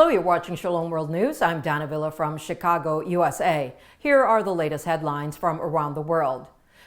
Hello, you're watching Shalom World News. I'm Dana Villa from Chicago, USA. Here are the latest headlines from around the world.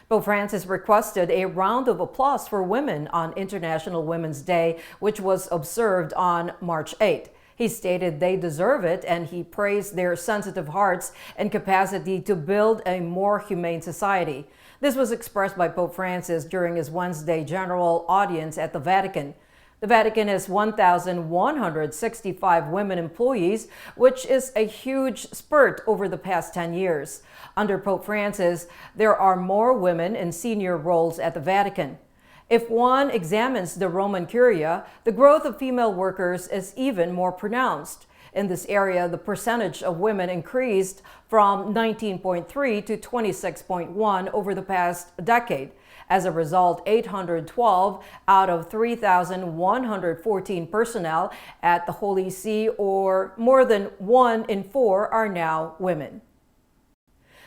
Pope Francis requested a round of applause for women on International Women's Day, which was observed on March 8. He stated they deserve it, and he praised their sensitive hearts and capacity to build a more humane society. This was expressed by Pope Francis during his Wednesday general audience at the Vatican. The Vatican has 1,165 women employees, which is a huge spurt over the past 10 years. Under Pope Francis, there are more women in senior roles at the Vatican. If one examines the Roman Curia, the growth of female workers is even more pronounced. In this area, the percentage of women increased from 19.3 to 26.1 over the past decade. As a result, 812 out of 3,114 personnel at the Holy See, or more than 1 in 4, are now women.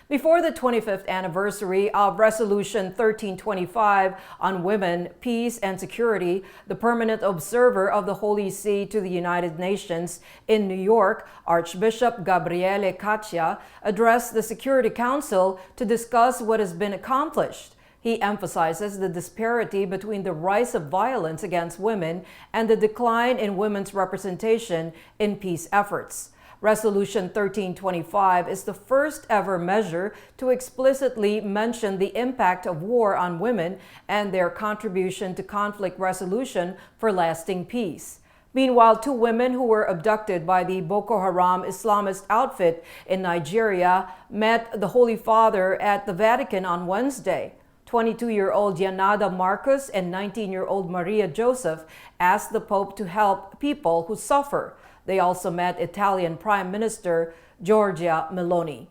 Before the 25th anniversary of Resolution 1325 on women, peace, and security, the permanent observer of the Holy See to the United Nations in New York, Archbishop Gabriele Caccia, addressed the Security Council to discuss what has been accomplished. He emphasizes the disparity between the rise of violence against women and the decline in women's representation in peace efforts. Resolution 1325 is the first ever measure to explicitly mention the impact of war on women and their contribution to conflict resolution for lasting peace. Meanwhile, 2 women who were abducted by the Boko Haram Islamist outfit in Nigeria met the Holy Father at the Vatican on Wednesday. 22-year-old Yanada Marcus and 19-year-old Maria Joseph asked the Pope to help people who suffer. They also met Italian Prime Minister Giorgia Meloni.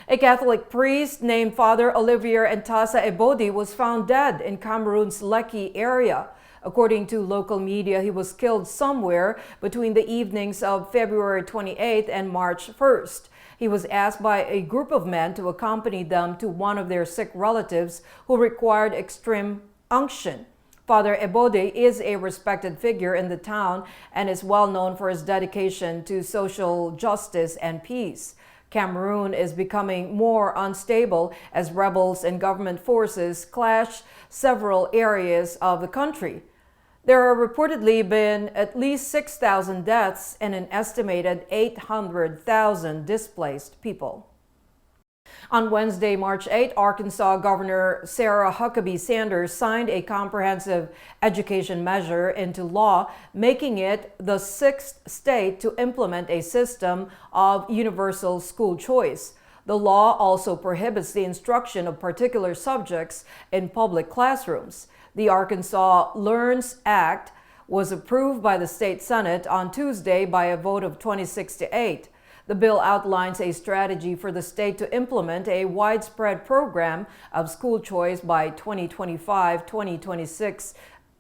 A Catholic priest named Father Olivier Ntsa Ebode was found dead in Cameroon's Lékié area. According to local media, he was killed somewhere between the evenings of February 28th and March 1st. He was asked by a group of men to accompany them to one of their sick relatives who required extreme unction. Father Ebode is a respected figure in the town and is well known for his dedication to social justice and peace. Cameroon is becoming more unstable as rebels and government forces clash several areas of the country. There have reportedly been at least 6,000 deaths and an estimated 800,000 displaced people. On Wednesday, March 8, Arkansas Governor Sarah Huckabee Sanders signed a comprehensive education measure into law, making it the 6th state to implement a system of universal school choice. The law also prohibits the instruction of particular subjects in public classrooms. The Arkansas Learns Act was approved by the state Senate on Tuesday by a vote of 26-8. The bill outlines a strategy for the state to implement a widespread program of school choice by 2025-2026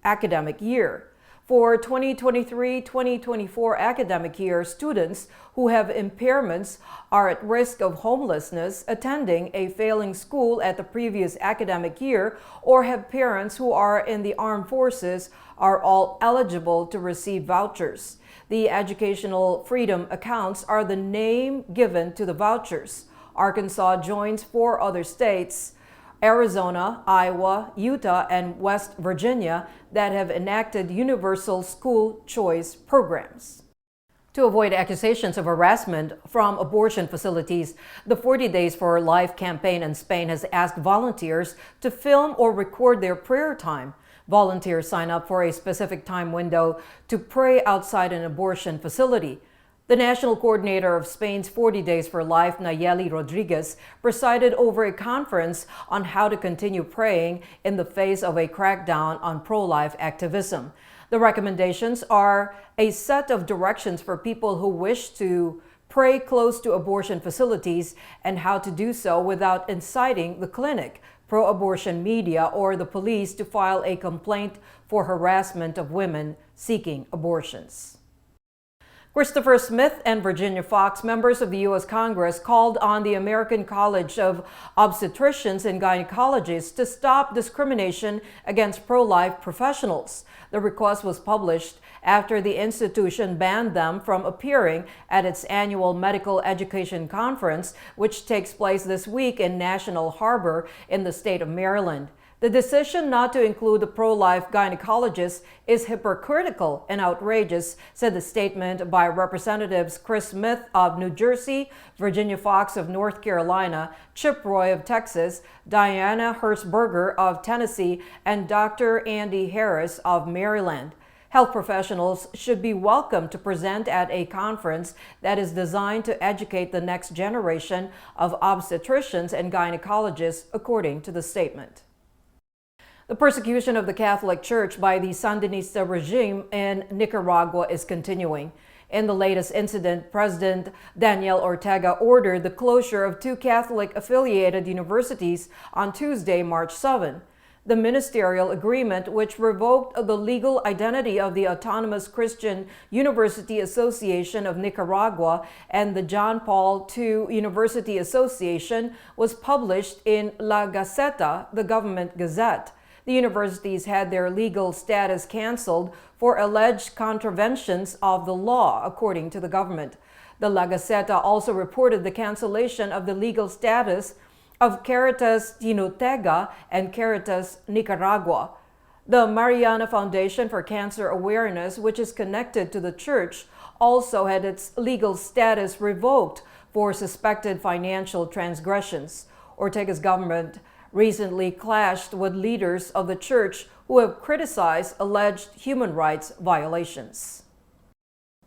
academic year. For 2023-2024 academic year, students who have impairments are at risk of homelessness, attending a failing school at the previous academic year, or have parents who are in the armed forces are all eligible to receive vouchers. The educational freedom accounts are the name given to the vouchers. Arkansas joins 4 other states, Arizona, Iowa, Utah, and West Virginia, that have enacted universal school choice programs. To avoid accusations of harassment from abortion facilities, the 40 Days for Life campaign in Spain has asked volunteers to film or record their prayer time. Volunteers sign up for a specific time window to pray outside an abortion facility. The national coordinator of Spain's 40 Days for Life, Nayeli Rodriguez, presided over a conference on how to continue praying in the face of a crackdown on pro-life activism. The recommendations are a set of directions for people who wish to pray close to abortion facilities and how to do so without inciting the clinic, pro-abortion media, or the police to file a complaint for harassment of women seeking abortions. Christopher Smith and Virginia Fox, members of the U.S. Congress, called on the American College of Obstetricians and Gynecologists to stop discrimination against pro-life professionals. The request was published after the institution banned them from appearing at its annual medical education conference, which takes place this week in National Harbor in the state of Maryland. The decision not to include the pro-life gynecologists is hypocritical and outrageous, said the statement by Representatives Chris Smith of New Jersey, Virginia Fox of North Carolina, Chip Roy of Texas, Diana Hertzberger of Tennessee, and Dr. Andy Harris of Maryland. Health professionals should be welcome to present at a conference that is designed to educate the next generation of obstetricians and gynecologists, according to the statement. The persecution of the Catholic Church by the Sandinista regime in Nicaragua is continuing. In the latest incident, President Daniel Ortega ordered the closure of 2 Catholic-affiliated universities on Tuesday, March 7. The ministerial agreement, which revoked the legal identity of the Autonomous Christian University Association of Nicaragua and the John Paul II University Association, was published in La Gaceta, the government gazette. The universities had their legal status canceled for alleged contraventions of the law, according to the government. The La Gaceta also reported the cancellation of the legal status of Caritas Jinotega and Caritas Nicaragua. The Mariana Foundation for Cancer Awareness, which is connected to the church, also had its legal status revoked for suspected financial transgressions. Ortega's government recently clashed with leaders of the church who have criticized alleged human rights violations.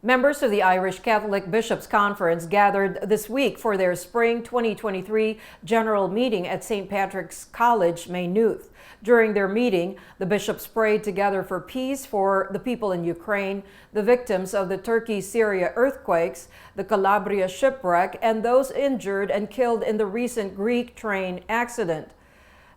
Members of the Irish Catholic Bishops' Conference gathered this week for their spring 2023 general meeting at St. Patrick's College, Maynooth. During their meeting, the bishops prayed together for peace for the people in Ukraine, the victims of the Turkey-Syria earthquakes, the Calabria shipwreck, and those injured and killed in the recent Greek train accident.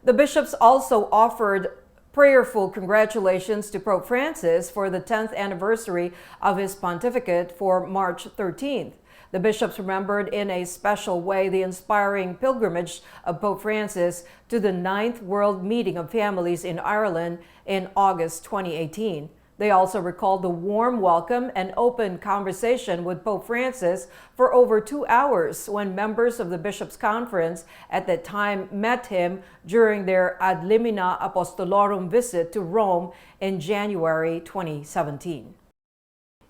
The bishops also offered prayerful congratulations to Pope Francis for the 10th anniversary of his pontificate for March 13th. The bishops remembered in a special way the inspiring pilgrimage of Pope Francis to the 9th World Meeting of Families in Ireland in August 2018. They also recalled the warm welcome and open conversation with Pope Francis for over 2 hours when members of the Bishops' Conference at that time met him during their Ad Limina Apostolorum visit to Rome in January 2017.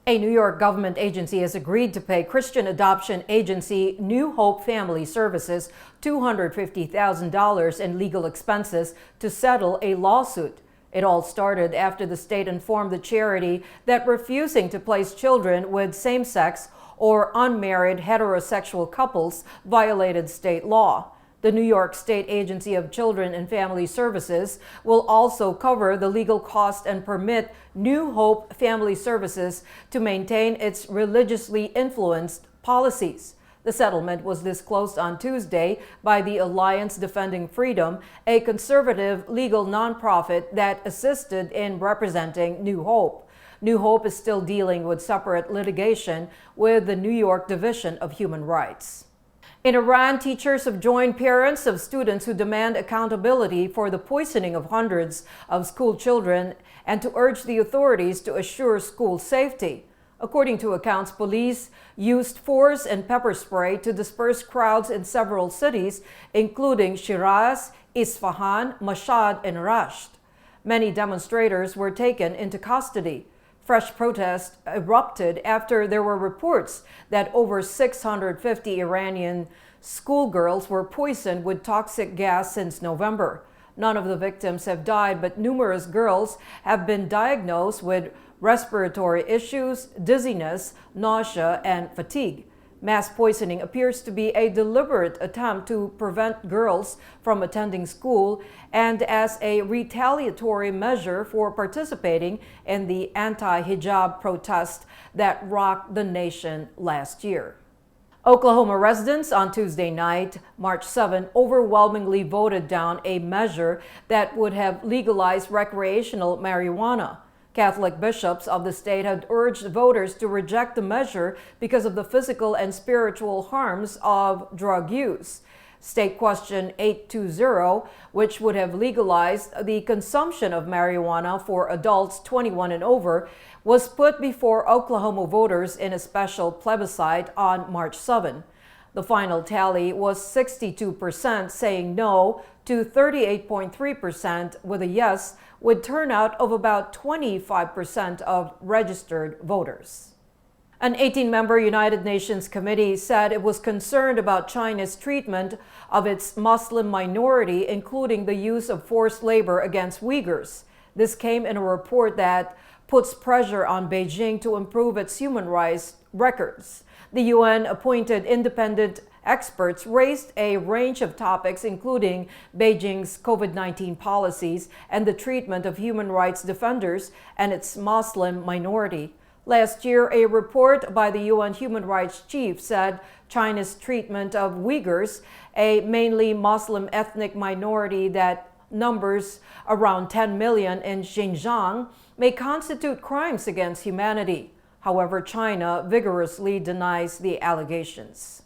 A New York government agency has agreed to pay Christian adoption agency New Hope Family Services $250,000 in legal expenses to settle a lawsuit. It all started after the state informed the charity that refusing to place children with same-sex or unmarried heterosexual couples violated state law. The New York State Agency of Children and Family Services will also cover the legal cost and permit New Hope Family Services to maintain its religiously influenced policies. The settlement was disclosed on Tuesday by the Alliance Defending Freedom, a conservative legal nonprofit that assisted in representing New Hope. New Hope is still dealing with separate litigation with the New York Division of Human Rights. In Iran, teachers have joined parents of students who demand accountability for the poisoning of hundreds of school children and to urge the authorities to assure school safety. According to accounts, police used force and pepper spray to disperse crowds in several cities, including Shiraz, Isfahan, Mashhad, and Rasht. Many demonstrators were taken into custody. Fresh protests erupted after there were reports that over 650 Iranian schoolgirls were poisoned with toxic gas since November. None of the victims have died, but numerous girls have been diagnosed with respiratory issues, dizziness, nausea, and fatigue. Mass poisoning appears to be a deliberate attempt to prevent girls from attending school and as a retaliatory measure for participating in the anti-hijab protest that rocked the nation last year. Oklahoma residents on Tuesday night, March 7, overwhelmingly voted down a measure that would have legalized recreational marijuana. Catholic bishops of the state had urged voters to reject the measure because of the physical and spiritual harms of drug use. State Question 820, which would have legalized the consumption of marijuana for adults 21 and over, was put before Oklahoma voters in a special plebiscite on March 7. The final tally was 62% saying no to 38.3% with a yes, with turnout of about 25% of registered voters. An 18-member United Nations committee said it was concerned about China's treatment of its Muslim minority, including the use of forced labor against Uyghurs. This came in a report that puts pressure on Beijing to improve its human rights records. The UN-appointed independent experts raised a range of topics, including Beijing's COVID-19 policies and the treatment of human rights defenders and its Muslim minority. Last year, a report by the UN Human Rights Chief said China's treatment of Uyghurs, a mainly Muslim ethnic minority that numbers around 10 million in Xinjiang, may constitute crimes against humanity. However, China vigorously denies the allegations.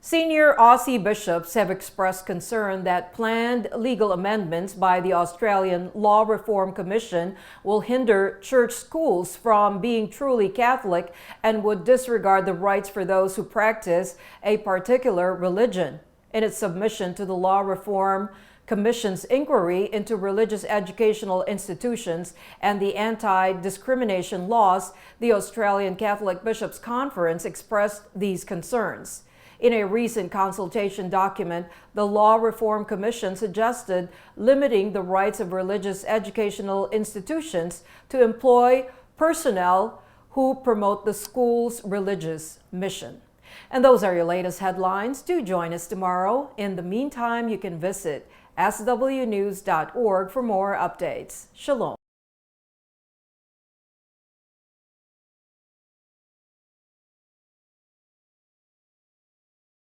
Senior Aussie bishops have expressed concern that planned legal amendments by the Australian Law Reform Commission will hinder church schools from being truly Catholic and would disregard the rights for those who practice a particular religion. In its submission to the Law Reform Commission's inquiry into religious educational institutions and the anti-discrimination laws, the Australian Catholic Bishops' Conference expressed these concerns. In a recent consultation document, the Law Reform Commission suggested limiting the rights of religious educational institutions to employ personnel who promote the school's religious mission. And those are your latest headlines. Do join us tomorrow. In the meantime, you can visit swnews.org for more updates. Shalom.